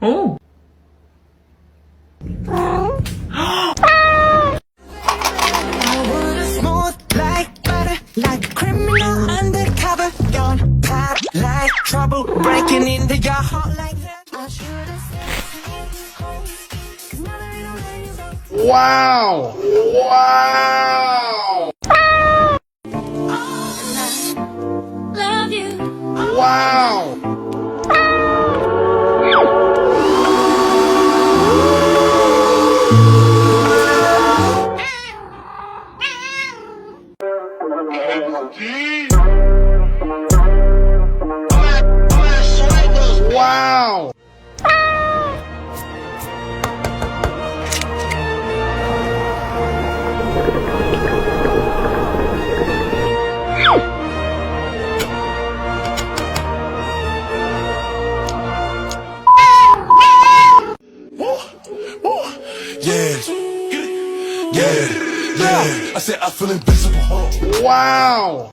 오. Like a criminal undercover, gone pop like trouble breaking into your heart like that. I should have said, 'cause now that I don't let you go. Wow! Wow! Love you. Wow! Wow! Yeah. I said I feel invisible. Wow!